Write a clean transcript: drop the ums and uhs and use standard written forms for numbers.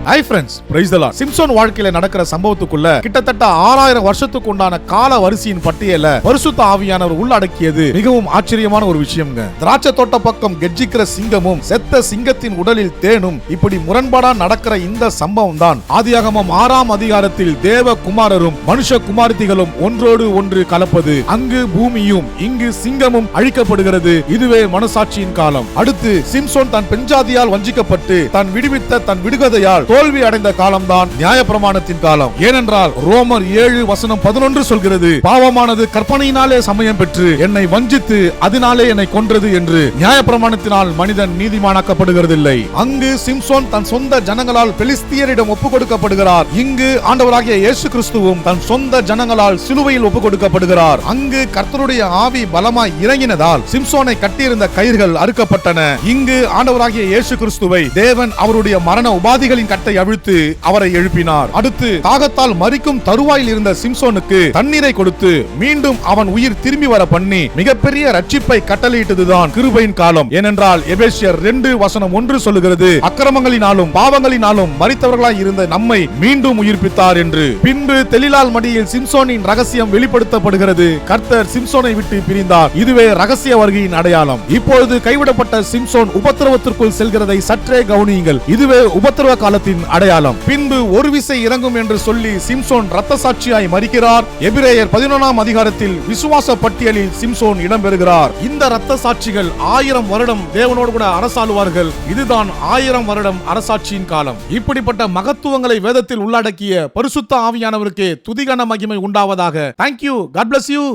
Hi friends, praise the Lord. Samson வாழ்க்கையில நடக்கிற சம்பவத்துக்குள்ள கிட்டத்தட்ட 6000 வருஷத்துக்கு உண்டான கால வரிசையின் பட்டியல பரிசுத்த ஆவியானவர் உள்ளடக்கியது மிகவும் ஆச்சரியமான ஒரு விஷயம்ங்க. திராட்சை தோட்ட பக்கம் கெர்ஜிக்கிற சிங்கமும் செத்த சிங்கத்தின் உடலில் தேனும் இப்படி முரண்பாடா நடக்கிற இந்த சம்பவம் தான் ஆதியாகமம் 6ஆம் அதிகாரத்தில் தேவ குமாரரும் மனுஷ குமாரத்திகளும் ஒன்றோடு ஒன்று கலப்பது, அங்கு பூமியும் இங்கு சிங்கமும் அழிக்கப்படுகிறது. இதுவே மனசாட்சியின் காலம். அடுத்து சிம்சோன் தன் பெண்ஜாதியால் வஞ்சிக்கப்பட்டு தன் விடுவித்த தன் விடுகதையால் தோல்வி அடைந்த காலம்தான் நியாயப்பிரமாணத்தின் காலம். ஏனென்றால் ரோமர் 7:11 சொல்கிறது, பாவமானது கற்பனையினாலே சமயம் பெற்று என்னை வஞ்சித்து அதனாலே என்னை கொன்றது என்று. நியாயப்பிரமாணத்தினால் மனிதன் நீதிமானாக்கப்படுகிறதில்லை. அங்கு சிம்சோன் தன் சொந்த ஜனங்களால் பெலிஸ்தியரிடம் ஒப்புக் கொடுக்கப்படுகிறார். இங்கு ஆண்டவராகிய இயேசு கிறிஸ்துவும் தன் சொந்த ஜனங்களால் சிலுவையில் ஒப்புக் கொடுக்கப்படுகிறார். அங்கு கர்த்தருடைய ஆவி பலமாய் இறங்கினதால் சிம்சோனை கட்டியிருந்த கயிர்கள் அறுக்கப்பட்டன. இங்கு ஆண்டவராகிய இயேசு கிறிஸ்துவை தேவன் அவருடைய மரண உபாதிகளின் கட்டை அவிழ்த்து அவரை எழுப்பினார். அடுத்து தாகத்தால் மரிக்கும் தருவாயில் இருந்த சிம்சோனுக்கு தண்ணீரை கொடுத்து மீண்டும் அவன் உயிர் திரும்பி வர பண்ணி மிகப்பெரிய ரட்சிப்பை கட்டளையிட்டதுதான் கிருபையின் காலம். ஏனென்றால் எபேசியர் 2:1 சொல்லுகிறது, அக்கிரமங்களினாலும் பாவங்களினாலும் மரித்தவர்களாய் இருந்த நம்மை மீண்டும் உயிர்ப்பித்தார் என்று. பின்பு தெலிலால் மடியில் சிம்சோனின் ரகசியம் வெளிப்படுத்தப்படுகிறது. கர்த்தர் சிம்சோனை விட்டு பிரிந்தார். இதுவே ரகசிய வருகையின் அடையாளம். இப்பொழுது கைவிடப்பட்ட சிம்சோன் உபத்திரவத்திற்குள் செல்கிறதை சற்றே கவனியுங்கள். இதுவே உபத்திரவ காலத்தின் அடையாளம். பின்பு ஒரு விசை இறங்கும் என்று சொல்லி சிம்சோன் இரத்த சாட்சியாய் மரிக்கிறார். எபிரேயர் 11ஆம் அதிகாரத்தில் விசுவாச பட்டியலில் சிம்சோன் இடம்பெறுகிறார். இந்த இரத்த சாட்சிகள் 1000 வருடம் தேவனோடு கூட அரசாளுவார்கள். இதுதான் 1000 வருடம் அரசாட்சியின் காலம். இப்படிப்பட்ட மகத்துவங்களை வேதத்தில் உள்ளடக்கிய பரிசுத்த ஆவியானவருக்கே துதிகன மகிமை உண்டாவதாக. Thank you. God bless you.